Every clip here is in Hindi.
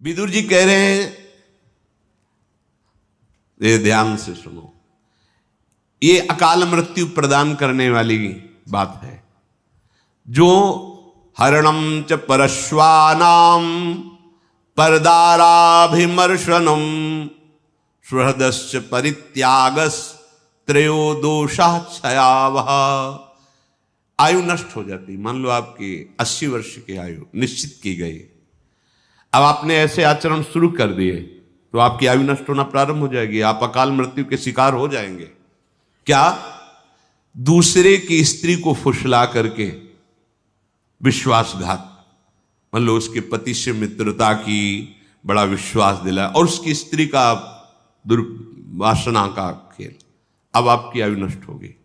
विदुर जी कह रहे हैं, ये ध्यान से सुनो, ये अकाल मृत्यु प्रदान करने वाली बात है। जो हरणम च परश्वानाम परदाराभिमर्शनम सुहृदश्च परित्यागस त्रयो दोषा क्षयावह। आयु नष्ट हो जाती। मान लो आपकी 80 वर्ष की आयु निश्चित की गई, अब आपने ऐसे आचरण शुरू कर दिए तो आपकी आयु नष्ट होना प्रारंभ हो जाएगी, आप अकाल मृत्यु के शिकार हो जाएंगे। क्या? दूसरे की स्त्री को फुसला करके विश्वासघात, मान लो उसके पति से मित्रता की, बड़ा विश्वास दिलाया और उसकी स्त्री का दुर्वासना का खेल, अब आपकी आयु नष्ट होगी।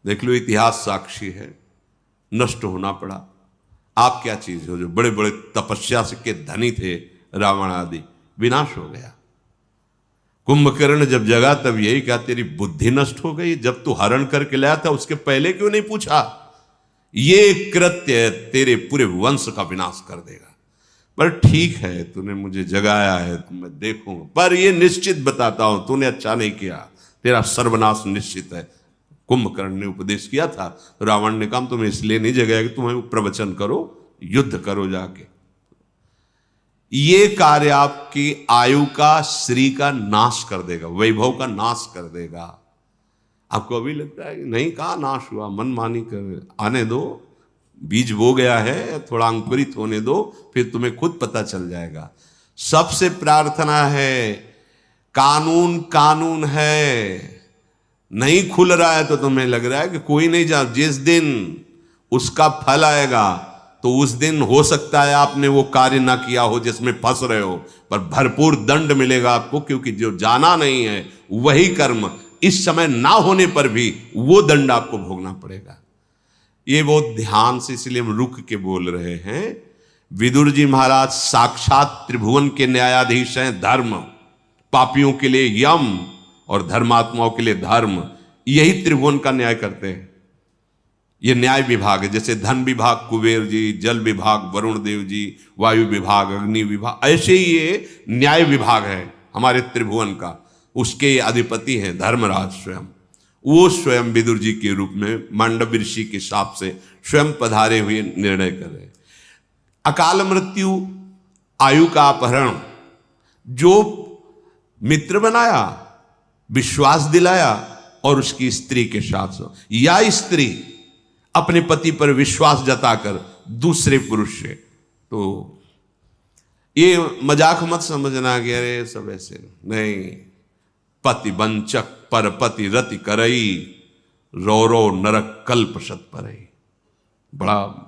देख लो, इतिहास साक्षी है, नष्ट होना पड़ा। आप क्या चीज हो? जो बड़े बड़े तपस्या से के धनी थे, रावण आदि, विनाश हो गया। कुंभकर्ण जब जगा तब यही कहा, तेरी बुद्धि नष्ट हो गई, जब तू हरण करके लाया था उसके पहले क्यों नहीं पूछा? ये कृत्य तेरे पूरे वंश का विनाश कर देगा। पर ठीक है, तूने मुझे जगाया है तो मैं देखूंगा, पर ये निश्चित बताता हूं, तूने अच्छा नहीं किया, तेरा सर्वनाश निश्चित है। कुंभकर्ण ने उपदेश किया था, रावण ने कहा तुम्हें इसलिए नहीं जगाया कि तुम्हें प्रवचन करो, युद्ध करो जाके। ये कार्य आपकी आयु का, श्री का नाश कर देगा, वैभव का नाश कर देगा। आपको अभी लगता है कि नहीं, कहाँ नाश हुआ, मनमानी कर, आने दो, बीज बो गया है, थोड़ा अंकुरित होने दो, फिर तुम्हें खुद पता चल जाएगा। सबसे प्रार्थना है, कानून कानून है, नहीं खुल रहा है तो तुम्हें लग रहा है कि कोई नहीं जा, जिस दिन उसका फल आएगा तो उस दिन हो सकता है आपने वो कार्य ना किया हो जिसमें फंस रहे हो, पर भरपूर दंड मिलेगा आपको, क्योंकि जो जाना नहीं है वही कर्म इस समय ना होने पर भी वो दंड आपको भोगना पड़ेगा। ये बहुत ध्यान से, इसलिए हम रुक के बोल रहे हैं। विदुर जी महाराज साक्षात त्रिभुवन के न्यायाधीश हैं। धर्म, पापियों के लिए यम और धर्मात्माओं के लिए धर्म, यही त्रिभुवन का न्याय करते हैं। ये न्याय विभाग है। जैसे धन विभाग कुबेर जी, जल विभाग वरुण देव जी, वायु विभाग अग्नि विभाग, ऐसे ही ये न्याय विभाग है हमारे त्रिभुवन का। उसके अधिपति हैं धर्मराज स्वयं। वो स्वयं विदुर जी के रूप में मांडव ऋषि के शाप से स्वयं पधारे हुए निर्णय कर रहे। अकाल मृत्यु, आयु का अपहरण, जो मित्र बनाया, विश्वास दिलाया और उसकी स्त्री के साथ, या स्त्री अपने पति पर विश्वास जताकर दूसरे पुरुष से, तो ये मजाक मत समझना कि अरे सब ऐसे नहीं। पति वंचक परपति रति करई, रो रो नरक कल्प सत परई। बड़ा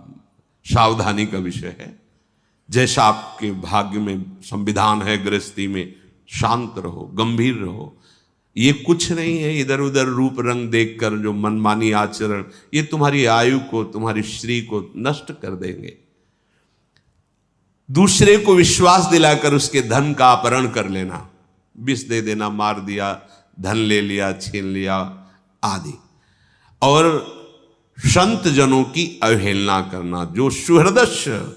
सावधानी का विषय है। जैसा आपके भाग्य में संविधान है, गृहस्थी में शांत रहो, गंभीर रहो। ये कुछ नहीं है इधर उधर रूप रंग देखकर जो मनमानी आचरण, ये तुम्हारी आयु को, तुम्हारी श्री को नष्ट कर देंगे। दूसरे को विश्वास दिलाकर उसके धन का अपहरण कर लेना, विष दे देना, मार दिया, धन ले लिया, छीन लिया आदि। और संत जनों की अवहेलना करना, जो सुहृदस्य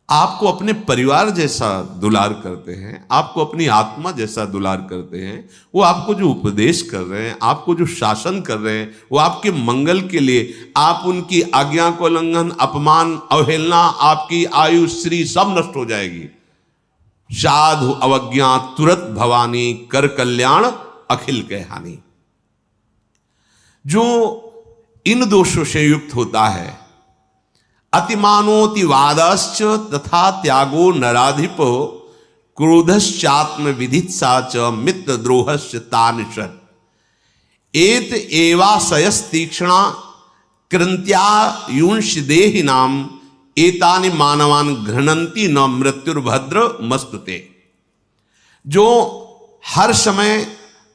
आपको अपने परिवार जैसा दुलार करते हैं, आपको अपनी आत्मा जैसा दुलार करते हैं, वो आपको जो उपदेश कर रहे हैं, आपको जो शासन कर रहे हैं, वो आपके मंगल के लिए, आप उनकी आज्ञा को उल्लंघन, अपमान, अवहेलना, आपकी आयु श्री सब नष्ट हो जाएगी। साधु अवज्ञा तुरत भवानी, कर कल्याण अखिल के हानि। जो इन दोषों से युक्त होता है, अतिमानोति वादश्च तथा त्यागो नराधिपो, क्रोधश्चात्म विधित्सा च मित्र द्रोहश्च तानिषत्, एत एवाशयस्तीक्ष्णा कृंत्या युंश देहिनाम, एतानि मानवान घृणंती न मृत्युर्भद्र मस्तुते। जो हर समय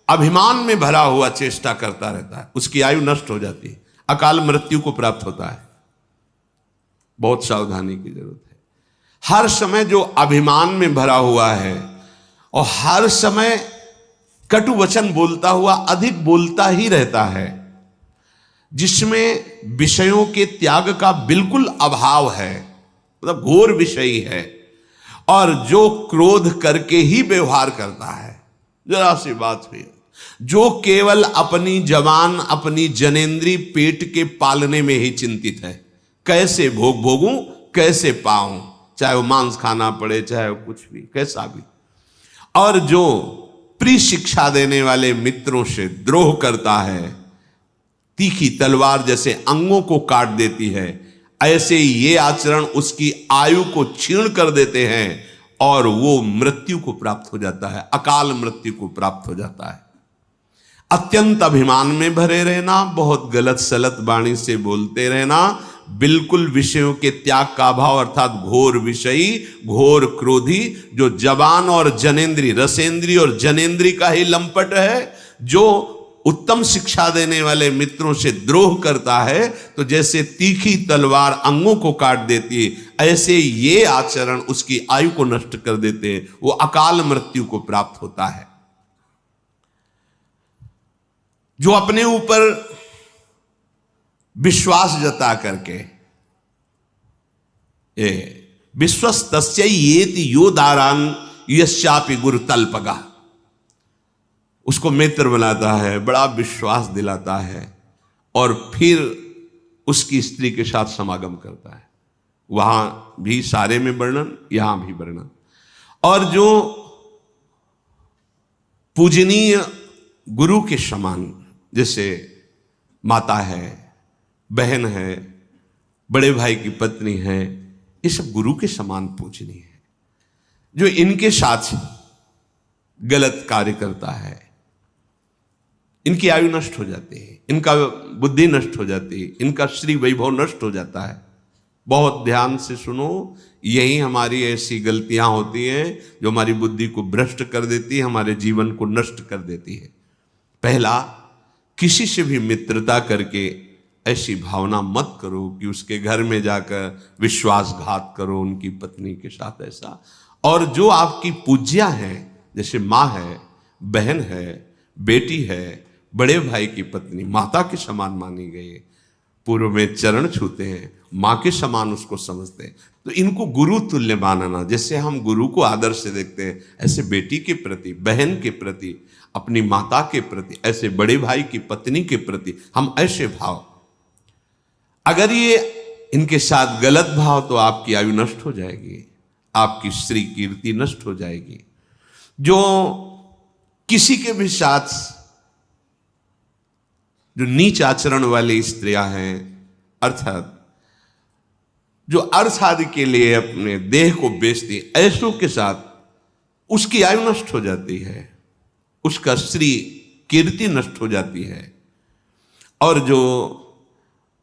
अभिमान में भरा हुआ चेष्टा करता रहता है, उसकी आयु नष्ट हो जाती है, अकाल मृत्यु को प्राप्त होता है। बहुत सावधानी की जरूरत है। हर समय जो अभिमान में भरा हुआ है और हर समय कटु वचन बोलता हुआ अधिक बोलता ही रहता है, जिसमें विषयों के त्याग का बिल्कुल अभाव है, मतलब घोर विषयी है, और जो क्रोध करके ही व्यवहार करता है, जरा सी बात हुई, जो केवल अपनी जवान अपनी जनेंद्री पेट के पालने में ही चिंतित है, कैसे भोगूं, कैसे पाऊं, चाहे वो मांस खाना पड़े, चाहे वो कुछ भी, कैसा भी। और जो प्रिय शिक्षा देने वाले मित्रों से द्रोह करता है, तीखी तलवार जैसे अंगों को काट देती है, ऐसे ये आचरण उसकी आयु को छीण कर देते हैं और वो मृत्यु को प्राप्त हो जाता है, अकाल मृत्यु को प्राप्त हो जाता है। अत्यंत अभिमान में भरे रहना, बहुत गलत सलत वाणी से बोलते रहना, बिल्कुल विषयों के त्याग का अभाव, अर्थात घोर विषयी, घोर क्रोधी, जो जवान और जनेंद्री, रसेंद्री और जनेंद्री का ही लंपट है, जो उत्तम शिक्षा देने वाले मित्रों से द्रोह करता है, तो जैसे तीखी तलवार अंगों को काट देती है, ऐसे ये आचरण उसकी आयु को नष्ट कर देते हैं, वो अकाल मृत्यु को प्राप्त होता है। जो अपने ऊपर विश्वास जता करके, विश्वस्तस्य येति यो दारान यश्चापि गुरु तल्पगा, उसको मित्र बनाता है, बड़ा विश्वास दिलाता है और फिर उसकी स्त्री के साथ समागम करता है। वहां भी सारे में वर्णन, यहां भी वर्णन। और जो पूजनीय गुरु के समान, जैसे माता है, बहन है, बड़े भाई की पत्नी है, ये सब गुरु के समान पूजनीय है। जो इनके साथ गलत कार्य करता है, इनकी आयु नष्ट हो जाती है, इनका बुद्धि नष्ट हो जाती है, इनका श्री वैभव नष्ट हो जाता है। बहुत ध्यान से सुनो, यही हमारी ऐसी गलतियां होती हैं जो हमारी बुद्धि को भ्रष्ट कर देती है, हमारे जीवन को नष्ट कर देती है। पहला, किसी से भी मित्रता करके ऐसी भावना मत करो कि उसके घर में जाकर विश्वासघात करो उनकी पत्नी के साथ, ऐसा। और जो आपकी पूज्या है, जैसे माँ है, बहन है, बेटी है, बड़े भाई की पत्नी माता के समान मानी गई है, पूर्व में चरण छूते हैं, माँ के समान उसको समझते हैं, तो इनको गुरु तुल्य मानना। जैसे हम गुरु को आदर से देखते हैं, ऐसे बेटी के प्रति, बहन के प्रति, अपनी माता के प्रति, ऐसे बड़े भाई की पत्नी के प्रति हम ऐसे भाव, अगर ये इनके साथ गलत भाव, तो आपकी आयु नष्ट हो जाएगी, आपकी श्री कीर्ति नष्ट हो जाएगी। जो किसी के भी साथ जो नीच आचरण वाली स्त्रियां हैं, अर्थात जो अर्थ आदि के लिए अपने देह को बेचती, ऐसों के साथ उसकी आयु नष्ट हो जाती है, उसका श्री कीर्ति नष्ट हो जाती है। और जो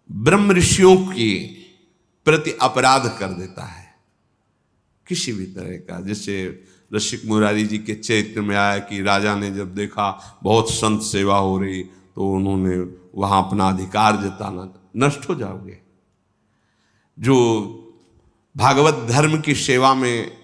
ब्रह्म ऋषियों की प्रति अपराध कर देता है किसी भी तरह का, जैसे रसिक मुरारी जी के चरित्र में आया कि राजा ने जब देखा बहुत संत सेवा हो रही, तो उन्होंने वहां अपना अधिकार जताना, नष्ट हो जाओगे। जो भागवत धर्म की सेवा में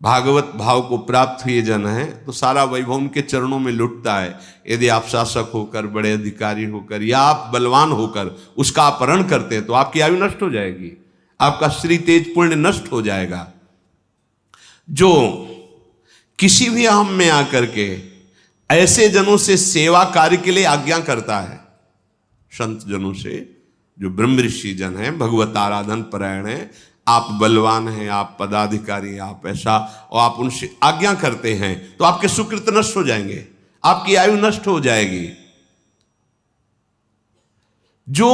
भागवत भाव को प्राप्त हुए जन है, तो सारा वैभव उनके चरणों में लुटता है। यदि आप शासक होकर, बड़े अधिकारी होकर या आप बलवान होकर उसका अपहरण करते हैं, तो आपकी आयु नष्ट हो जाएगी, आपका श्री तेज पुण्य नष्ट हो जाएगा। जो किसी भी अहम में आकर के ऐसे जनों से सेवा कार्य के लिए आज्ञा करता है, संत जनों से, जो ब्रह्म ऋषि जन है, भगवत आराधन परायण है, आप बलवान हैं, आप पदाधिकारी, आप ऐसा, और आप उनसे आज्ञा करते हैं, तो आपके सुकृत नष्ट हो जाएंगे, आपकी आयु नष्ट हो जाएगी। जो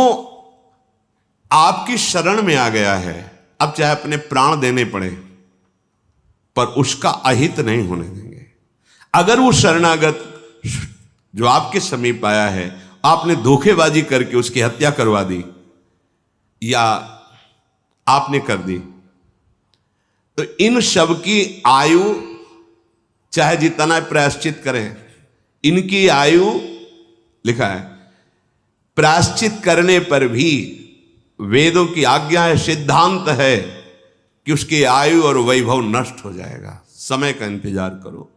आपकी शरण में आ गया है, अब चाहे अपने प्राण देने पड़े, पर उसका अहित नहीं होने देंगे। अगर वो शरणागत जो आपके समीप आया है, आपने धोखेबाजी करके उसकी हत्या करवा दी या आपने कर दी, तो इन सब की आयु चाहे जितना प्रायश्चित करें, इनकी आयु, लिखा है, प्रायश्चित करने पर भी वेदों की आज्ञा है, सिद्धांत है कि उसकी आयु और वैभव नष्ट हो जाएगा। समय का इंतजार करो,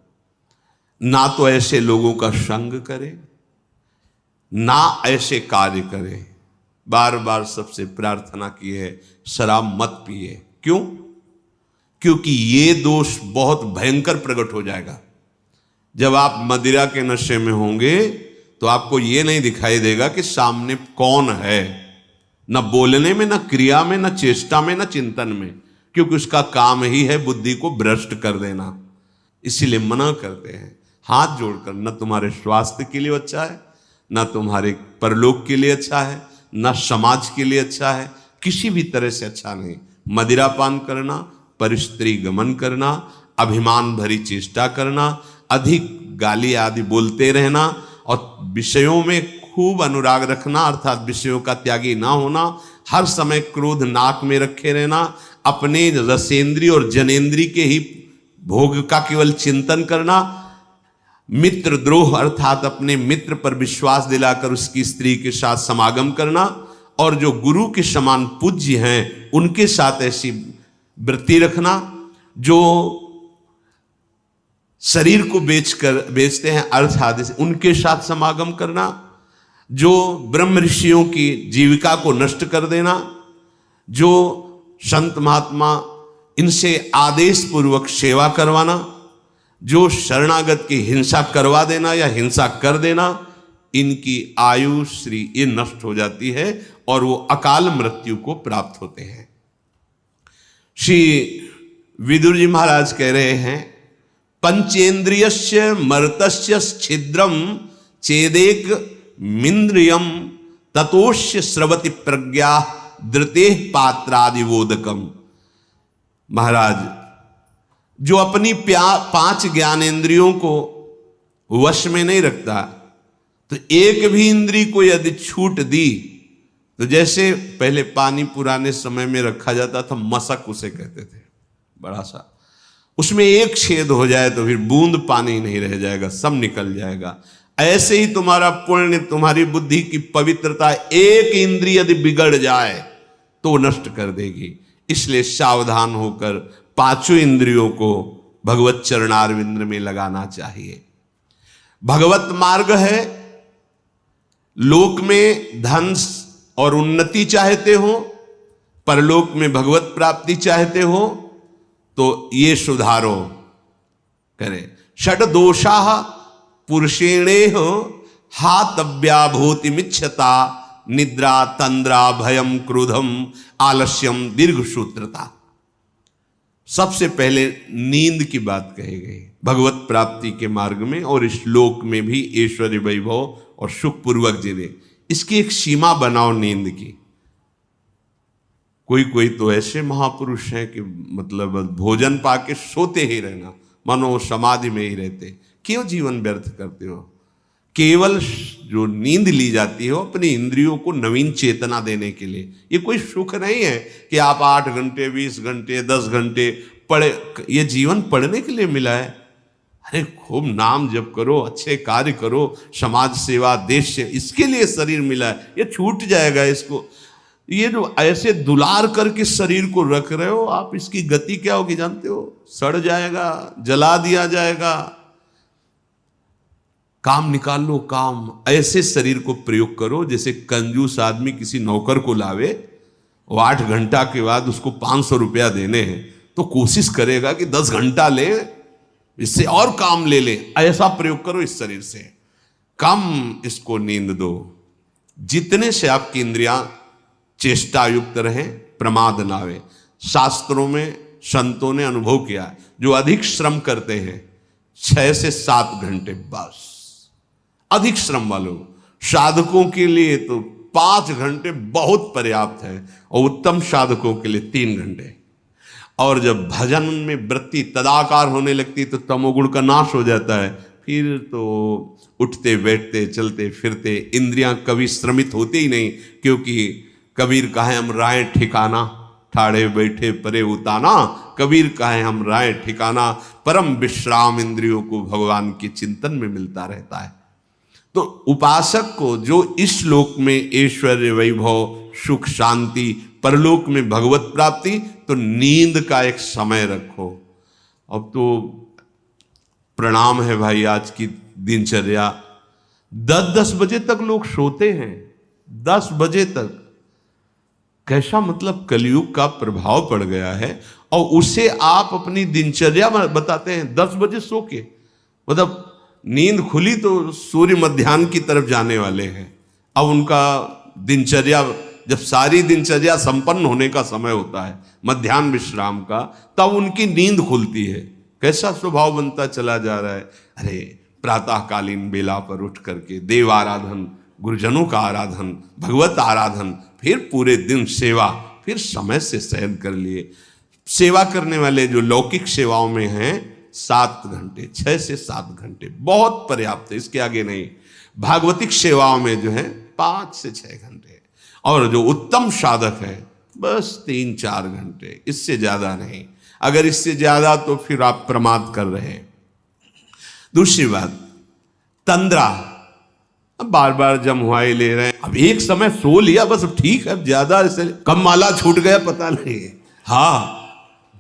ना तो ऐसे लोगों का संग करे, ना ऐसे कार्य करे। बार बार सबसे प्रार्थना की है, शराब मत पिए। क्यों? क्योंकि ये दोष बहुत भयंकर प्रकट हो जाएगा। जब आप मदिरा के नशे में होंगे तो आपको ये नहीं दिखाई देगा कि सामने कौन है, न बोलने में, न क्रिया में, न चेष्टा में, न चिंतन में, क्योंकि उसका काम ही है बुद्धि को भ्रष्ट कर देना। इसीलिए मना करते हैं हाथ जोड़कर, न तुम्हारे स्वास्थ्य के लिए अच्छा है, न तुम्हारे परलोक के लिए अच्छा है, न समाज के लिए अच्छा है, किसी भी तरह से अच्छा नहीं। मदिरा पान करना, परिस्त्री गमन करना, अभिमान भरी चेष्टा करना, अधिक गाली आदि बोलते रहना और विषयों में खूब अनुराग रखना, अर्थात विषयों का त्यागी ना होना, हर समय क्रोध नाक में रखे रहना, अपने रसेंद्री और जनेंद्री के ही भोग का केवल चिंतन करना, मित्र द्रोह अर्थात अपने मित्र पर विश्वास दिलाकर उसकी स्त्री के साथ समागम करना, और जो गुरु के समान पूज्य हैं उनके साथ ऐसी वृत्ति रखना, जो शरीर को बेचते हैं अर्थात उनके साथ समागम करना, जो ब्रह्म ऋषियों की जीविका को नष्ट कर देना, जो संत महात्मा इनसे आदेश पूर्वक सेवा करवाना, जो शरणागत की हिंसा करवा देना या हिंसा कर देना, इनकी आयु श्री ये नष्ट हो जाती है और वो अकाल मृत्यु को प्राप्त होते हैं। श्री विदुर जी महाराज कह रहे हैं, पंचेन्द्रियस्य मर्तस्य छिद्रम चेदेक मिंद्रियम ततोष्य स्रवति प्रज्ञा धृते पात्रादिवोदकम। महाराज, जो अपनी 5 ज्ञानेंद्रियों को वश में नहीं रखता, तो एक भी इंद्री को यदि छूट दी तो जैसे पहले पानी पुराने समय में रखा जाता था, मशक उसे कहते थे, बड़ा सा, उसमें एक छेद हो जाए तो फिर बूंद पानी नहीं रह जाएगा, सब निकल जाएगा। ऐसे ही तुम्हारा पुण्य, तुम्हारी बुद्धि की पवित्रता, एक इंद्रिय यदि बिगड़ जाए तो नष्ट कर देगी। इसलिए सावधान होकर 5 इंद्रियों को भगवत चरणारविंद में लगाना चाहिए। भगवत मार्ग है, लोक में धन और उन्नति चाहते हो, परलोक में भगवत प्राप्ति चाहते हो, तो ये सुधारो करे। षड दोषा पुरुषेणेह हातव्या भूति मिच्छता, निद्रा तंद्रा भयम क्रोधम आलस्यम दीर्घसूत्रता। सबसे पहले नींद की बात कही गई भगवत प्राप्ति के मार्ग में, और इस लोक में भी ऐश्वर्य वैभव और सुखपूर्वक जीने। इसकी एक सीमा बनाओ नींद की। कोई तो ऐसे महापुरुष हैं कि मतलब भोजन पाके सोते ही रहना, मानो समाधि में ही रहते। क्यों जीवन व्यर्थ करते हो? केवल जो नींद ली जाती है अपनी इंद्रियों को नवीन चेतना देने के लिए। ये कोई सुख नहीं है कि आप 8 घंटे 20 घंटे 10 घंटे पढ़े। ये जीवन पढ़ने के लिए मिला है। अरे खूब नाम जप करो, अच्छे कार्य करो, समाज सेवा, देश से, इसके लिए शरीर मिला है। ये छूट जाएगा इसको। ये जो ऐसे दुलार करके शरीर को रख रहे हो आप, इसकी गति क्या होगी जानते हो? सड़ जाएगा, जला दिया जाएगा। काम निकाल लो, काम। ऐसे शरीर को प्रयोग करो जैसे कंजूस आदमी किसी नौकर को लावे, वो 8 घंटा के बाद उसको 500 रुपया देने हैं, तो कोशिश करेगा कि 10 घंटा ले, इससे और काम ले ले। ऐसा प्रयोग करो इस शरीर से। कम इसको नींद दो, जितने से आपकी इंद्रियां चेष्टा युक्त रहें, प्रमाद ना आवे। शास्त्रों में संतों ने अनुभव किया, जो अधिक श्रम करते हैं 6 से 7 घंटे बस, अधिक श्रम वालों। साधकों के लिए तो 5 घंटे बहुत पर्याप्त है, और उत्तम साधकों के लिए 3 घंटे। और जब भजन में वृत्ति तदाकार होने लगती तो तमोगुण का नाश हो जाता है। फिर तो उठते बैठते चलते फिरते इंद्रियां कभी श्रमित होती ही नहीं, क्योंकि कबीर कहे हम राय ठिकाना, ठाड़े बैठे परे उताना। कबीर कहे हम राय ठिकाना, परम विश्राम इंद्रियों को भगवान के चिंतन में मिलता रहता है। तो उपासक को जो इस लोक में ऐश्वर्य वैभव सुख शांति, परलोक में भगवत प्राप्ति, तो नींद का एक समय रखो। अब तो प्रणाम है भाई, आज की दिनचर्या 10-10 बजे तक लोग सोते हैं, 10 बजे तक। कैसा मतलब कलयुग का प्रभाव पड़ गया है। और उसे आप अपनी दिनचर्या में बताते हैं 10 बजे सो के, मतलब नींद खुली तो सूर्य मध्याह्न की तरफ जाने वाले हैं। अब उनका दिनचर्या, जब सारी दिनचर्या संपन्न होने का समय होता है मध्याह्न विश्राम का, तब उनकी नींद खुलती है। कैसा स्वभाव बनता चला जा रहा है। अरे प्रातःकालीन बेला पर उठ करके देव आराधन, गुरुजनों का आराधन, भगवत आराधन, फिर पूरे दिन सेवा, फिर समय से शयन कर लिए। सेवा करने वाले जो लौकिक सेवाओं में हैं 7 घंटे, 6 से 7 घंटे बहुत पर्याप्त है, इसके आगे नहीं। भागवतिक सेवाओं में जो है 5 से 6 घंटे, और जो उत्तम साधक है बस 3-4 घंटे, इससे ज्यादा नहीं। अगर इससे ज्यादा तो फिर आप प्रमाद कर रहे हैं। दूसरी बात, तंद्रा, अब बार बार जमुआई ले रहे हैं। अब एक समय सो लिया बस, ठीक है, अब ज्यादा इससे कब माला छूट गया पता नहीं। हाँ,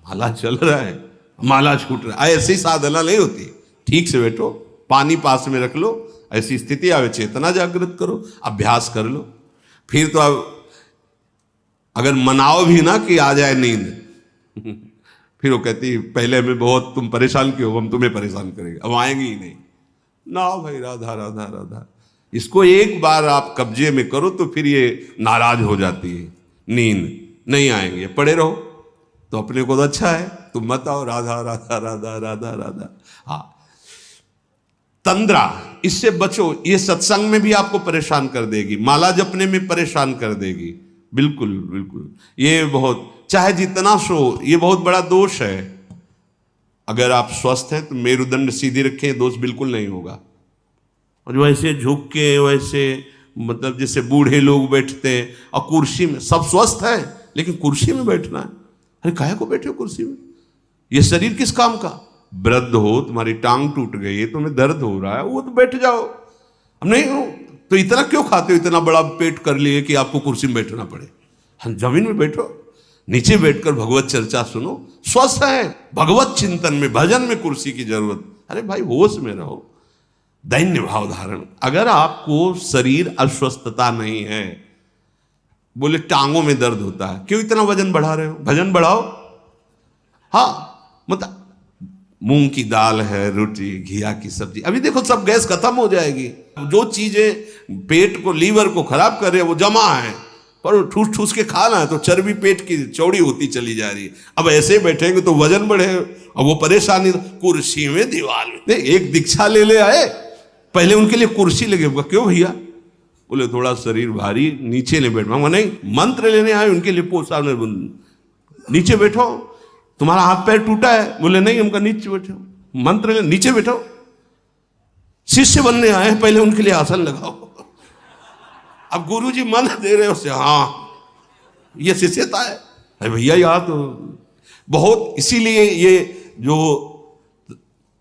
माला चल रहा है, माला छूट रहा है, ऐसी साधना नहीं होती। ठीक से बैठो, पानी पास में रख लो, ऐसी स्थिति आवे चेतना जागृत करो, अभ्यास कर लो। फिर तो अब अगर मनाओ भी ना कि आ जाए नींद फिर वो कहती पहले में बहुत तुम परेशान क्यों, हम तुम्हें परेशान करेंगे, अब आएंगे ही नहीं ना भाई। राधा राधा राधा, इसको एक बार आप कब्जे में करो तो फिर ये नाराज हो जाती है, नींद नहीं आएंगे। पड़े रहो तो अपने को तो अच्छा है, तुम मत आओ राधा राधा राधा राधा राधा। हाँ, तंद्रा, इससे बचो। ये सत्संग में भी आपको परेशान कर देगी, माला जपने में परेशान कर देगी। बिल्कुल बिल्कुल, ये बहुत, चाहे जितना सो, ये बहुत बड़ा दोष है। अगर आप स्वस्थ हैं तो मेरुदंड सीधी रखें, दोष बिल्कुल नहीं होगा। और वैसे झुक के, वैसे मतलब जैसे बूढ़े लोग बैठते हैं, और कुर्सी में, सब स्वस्थ है लेकिन कुर्सी में बैठना है। अरे काहे को बैठे हो कुर्सी में, ये शरीर किस काम का। वृद्ध हो, तुम्हारी टांग टूट गई है, तुम्हें दर्द हो रहा है, वो तो बैठ जाओ। अब नहीं हो तो इतना क्यों खाते हो, इतना बड़ा पेट कर लिए कि आपको कुर्सी में बैठना पड़े। हम जमीन में बैठो, नीचे बैठकर भगवत चर्चा सुनो, स्वस्थ है। भगवत चिंतन में, भजन में कुर्सी की जरूरत। अरे भाई होश में रहो, दैन्य भाव धारण। अगर आपको शरीर अस्वस्थता नहीं है, बोले टांगों में दर्द होता है, क्यों इतना वजन बढ़ा रहे हो, भजन बढ़ाओ। हाँ, मतलब मूंग की दाल है, रोटी, घिया की सब्जी, अभी देखो सब गैस खत्म हो जाएगी। जो चीजें पेट को, लीवर को खराब कर रहे हैं वो जमा है, पर ठूस ठूस के खाना है तो चर्बी पेट की चौड़ी होती चली जा रही है। अब ऐसे बैठेंगे तो वजन बढ़े, और वो परेशानी। कुर्सी में, दीवार में, एक दीक्षा ले ले आए, पहले उनके लिए कुर्सी लगे, क्यों भैया, बोले थोड़ा शरीर भारी, नीचे नहीं बैठ। नहीं, मंत्र लेने आए उनके लिए, पोसा नीचे बैठो, तुम्हारा हाथ पैर टूटा है, बोले नहीं हमका नीचे बैठो, मंत्र ले, नीचे बैठो। शिष्य बनने आए हैं, पहले उनके लिए आसन लगाओ। अब गुरुजी मंत्र दे रहे हो से, हाँ ये शिष्यता है। अरे भैया यहाँ तो बहुत, इसीलिए ये जो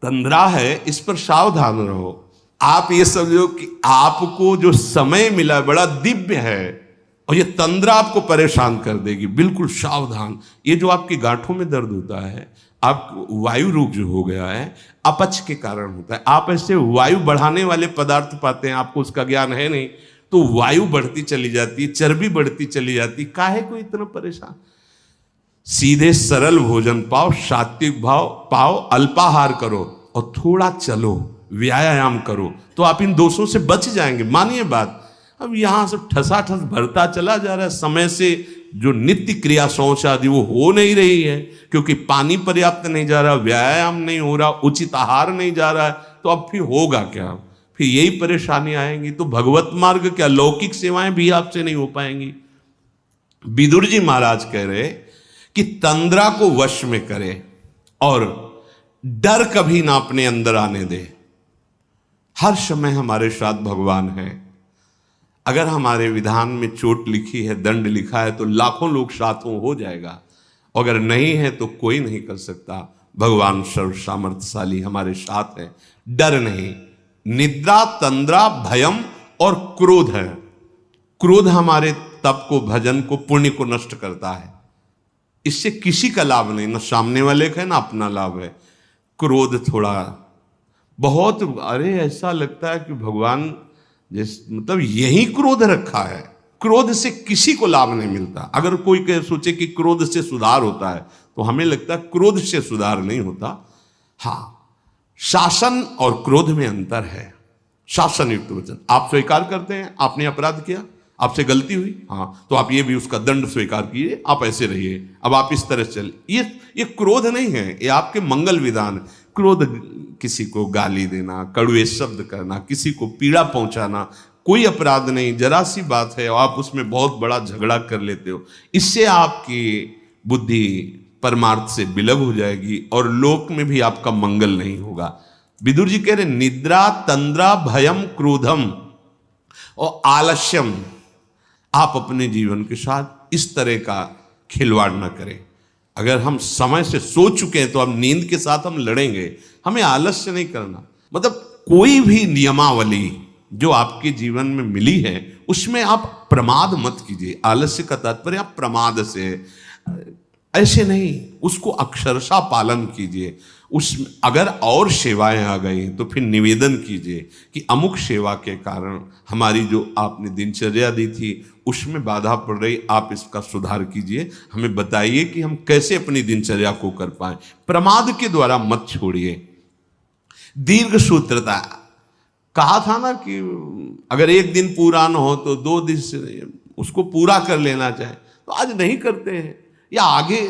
तंद्रा है इस पर सावधान रहो। आप ये समझो कि आपको जो समय मिला बड़ा दिव्य है, और ये तंद्रा आपको परेशान कर देगी। बिल्कुल सावधान। ये जो आपकी गांठों में दर्द होता है, आप वायु रोग जो हो गया है, अपच के कारण होता है। आप ऐसे वायु बढ़ाने वाले पदार्थ पाते हैं, आपको उसका ज्ञान है नहीं, तो वायु बढ़ती चली जाती है, चर्बी बढ़ती चली जाती। काहे को इतना परेशान। सीधे सरल भोजन पाओ, सात्विक भाव पाओ, अल्पाहार करो और थोड़ा चलो, व्यायाम करो, तो आप इन दोषों से बच जाएंगे। मानिए बात। अब यहां से ठसाठस भरता चला जा रहा है, समय से जो नित्य क्रिया शौच आदि वो हो नहीं रही है, क्योंकि पानी पर्याप्त नहीं जा रहा, व्यायाम नहीं हो रहा, उचित आहार नहीं जा रहा है, तो अब फिर होगा क्या, फिर यही परेशानी आएंगी। तो भगवत मार्ग क्या, लौकिक सेवाएं भी आपसे नहीं हो पाएंगी। विदुर जी महाराज कह रहे कि तंद्रा को वश में करे और डर कभी ना अपने अंदर आने दे। हर समय हमारे साथ भगवान है। अगर हमारे विधान में चोट लिखी है, दंड लिखा है, तो लाखों लोग साथों हो जाएगा, अगर नहीं है तो कोई नहीं कर सकता। भगवान सर्व सामर्थ्यशाली हमारे साथ है, डर नहीं। निद्रा, तंद्रा, भयम और क्रोध है। क्रोध हमारे तप को, भजन को, पुण्य को नष्ट करता है। इससे किसी का लाभ नहीं, ना सामने वाले का है ना अपना लाभ है। क्रोध थोड़ा बहुत, अरे ऐसा लगता है कि भगवान मतलब यही क्रोध रखा है। क्रोध से किसी को लाभ नहीं मिलता। अगर कोई सोचे कि क्रोध से सुधार होता है तो हमें लगता है क्रोध से सुधार नहीं होता। हाँ, शासन और क्रोध में अंतर है। शासन युक्त वचन, आप स्वीकार करते हैं आपने अपराध किया, आपसे गलती हुई, हाँ, तो आप ये भी उसका दंड स्वीकार कीजिए, आप ऐसे रहिए, अब आप इस तरह से चलिए। ये क्रोध नहीं है, ये आपके मंगल विधान। क्रोध किसी को गाली देना, कड़वे शब्द करना, किसी को पीड़ा पहुंचाना कोई अपराध नहीं, जरा सी बात है और आप उसमें बहुत बड़ा झगड़ा कर लेते हो। इससे आपकी बुद्धि परमार्थ से विलग हो जाएगी और लोक में भी आपका मंगल नहीं होगा। विदुर जी कह रहे निद्रा तंद्रा भयम क्रोधम और आलस्यम, आप अपने जीवन के साथ इस तरह का खिलवाड़ न करें। अगर हम समय से सो चुके हैं तो अब नींद के साथ हम लड़ेंगे, हमें आलस्य नहीं करना। मतलब कोई भी नियमावली जो आपके जीवन में मिली है उसमें आप प्रमाद मत कीजिए। आलस्य का तात्पर्य आप प्रमाद से, ऐसे नहीं, उसको अक्षरशः पालन कीजिए। उस अगर और सेवाएं आ गई तो फिर निवेदन कीजिए कि अमुक सेवा के कारण हमारी जो आपने दिनचर्या दी थी उसमें बाधा पड़ रही, आप इसका सुधार कीजिए, हमें बताइए कि हम कैसे अपनी दिनचर्या को कर पाए। प्रमाद के द्वारा मत छोड़िए। दीर्घ सूत्रता, कहा था ना कि अगर एक दिन पूरा न हो तो 2 दिन से उसको पूरा कर लेना चाहे, तो आज नहीं करते हैं, या आगे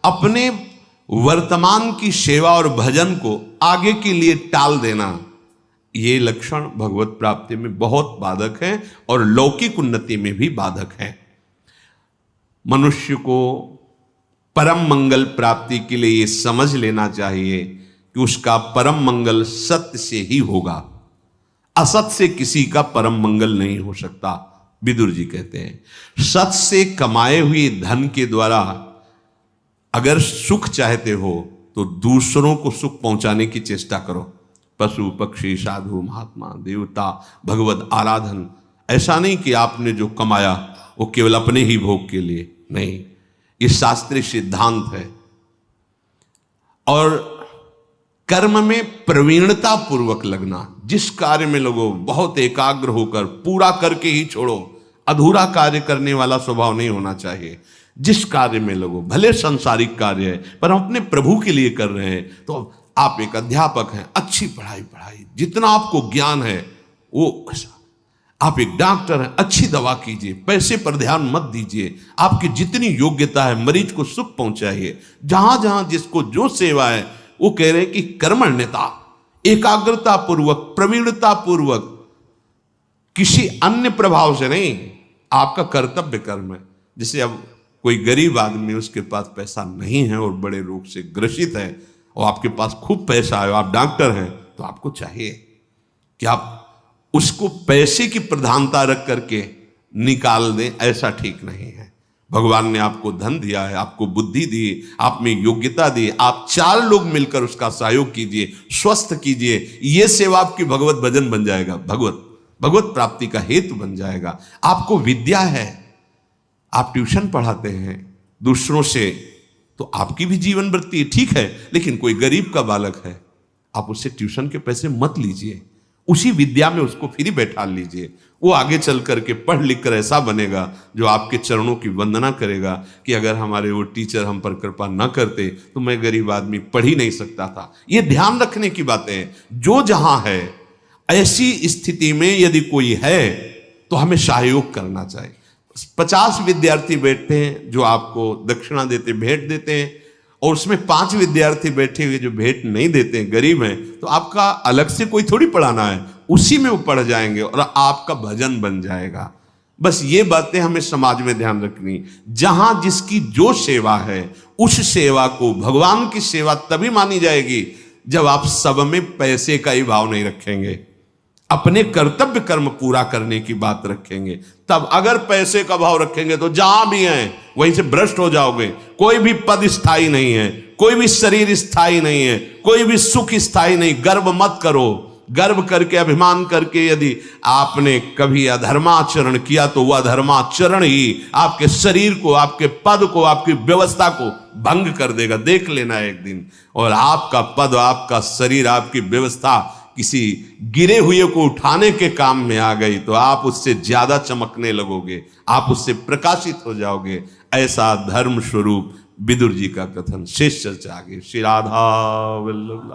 अपने वर्तमान की सेवा और भजन को आगे के लिए टाल देना, ये लक्षण भगवत प्राप्ति में बहुत बाधक है और लौकिक उन्नति में भी बाधक है। मनुष्य को परम मंगल प्राप्ति के लिए ये समझ लेना चाहिए कि उसका परम मंगल सत्य से ही होगा, असत से किसी का परम मंगल नहीं हो सकता। विदुर जी कहते हैं सत से कमाए हुए धन के द्वारा अगर सुख चाहते हो तो दूसरों को सुख पहुंचाने की चेष्टा करो। पशु पक्षी साधु महात्मा देवता भगवत आराधन, ऐसा नहीं कि आपने जो कमाया वो केवल अपने ही भोग के लिए, नहीं, ये शास्त्रीय सिद्धांत है। और कर्म में प्रवीणता पूर्वक लगना, जिस कार्य में लगो बहुत एकाग्र होकर पूरा करके ही छोड़ो, अधूरा कार्य करने वाला स्वभाव नहीं होना चाहिए। जिस कार्य में लगो, भले सांसारिक कार्य है पर हम अपने प्रभु के लिए कर रहे हैं, तो आप एक अध्यापक हैं, अच्छी पढ़ाई, जितना आपको ज्ञान है वो ऐसा, आप एक डॉक्टर हैं, अच्छी दवा कीजिए, पैसे पर ध्यान मत दीजिए, आपकी जितनी योग्यता है मरीज को सुख पहुंचाइए। जहां जहां जिसको जो सेवा है वो कह रहे हैं कि कर्मण्यता, एकाग्रता पूर्वक, प्रवीणता पूर्वक, किसी अन्य प्रभाव से नहीं, आपका कर्तव्य कर्म है। जैसे अब कोई गरीब आदमी, उसके पास पैसा नहीं है और बड़े रोग से ग्रसित है, और आपके पास खूब पैसा है, आप डॉक्टर हैं, तो आपको चाहिए कि आप उसको पैसे की प्रधानता रख करके निकाल दें, ऐसा ठीक नहीं है। भगवान ने आपको धन दिया है, आपको बुद्धि दी, आप में योग्यता दी, आप 4 लोग मिलकर उसका सहयोग कीजिए, स्वस्थ कीजिए, ये सेवा आपकी भगवत भजन बन जाएगा, भगवत प्राप्ति का हेतु बन जाएगा। आपको विद्या है, आप ट्यूशन पढ़ाते हैं दूसरों से, तो आपकी भी जीवन वृत्ति ठीक है, लेकिन कोई गरीब का बालक है, आप उससे ट्यूशन के पैसे मत लीजिए, उसी विद्या में उसको फिर बैठा लीजिए। वो आगे चल करके पढ़ लिख कर ऐसा बनेगा जो आपके चरणों की वंदना करेगा कि अगर हमारे वो टीचर हम पर कृपा न करते तो मैं गरीब आदमी पढ़ ही नहीं सकता था। ये ध्यान रखने की बातें हैं। जो जहां है, ऐसी स्थिति में यदि कोई है तो हमें सहयोग करना चाहिए। 50 विद्यार्थी बैठते हैं जो आपको दक्षिणा देते, भेंट देते हैं, और उसमें 5 विद्यार्थी बैठे हुए जो भेंट नहीं देते हैं, गरीब हैं, तो आपका अलग से कोई थोड़ी पढ़ाना है, उसी में वो पढ़ जाएंगे और आपका भजन बन जाएगा। बस ये बातें हमें समाज में ध्यान रखनी। जहां जिसकी जो सेवा है, उस सेवा को भगवान की सेवा तभी मानी जाएगी जब आप सब में पैसे का ही भाव नहीं रखेंगे, अपने कर्तव्य कर्म पूरा करने की बात रखेंगे। तब अगर पैसे का भाव रखेंगे तो जहां भी हैं वहीं से भ्रष्ट हो जाओगे। कोई भी पद स्थायी नहीं है, कोई भी शरीर स्थायी नहीं है, कोई भी सुख स्थायी नहीं। गर्व मत करो। गर्व करके, अभिमान करके यदि आपने कभी अधर्माचरण किया तो वह अधर्माचरण ही आपके शरीर को, आपके पद को, आपकी व्यवस्था को भंग कर देगा। देख लेना एक दिन, और आपका पद, आपका शरीर, आपकी व्यवस्था किसी गिरे हुए को उठाने के काम में आ गई तो आप उससे ज्यादा चमकने लगोगे, आप उससे प्रकाशित हो जाओगे। ऐसा धर्म स्वरूप विदुर जी का कथन। शेष चर्चा आगे। श्री राधा वल्लभ।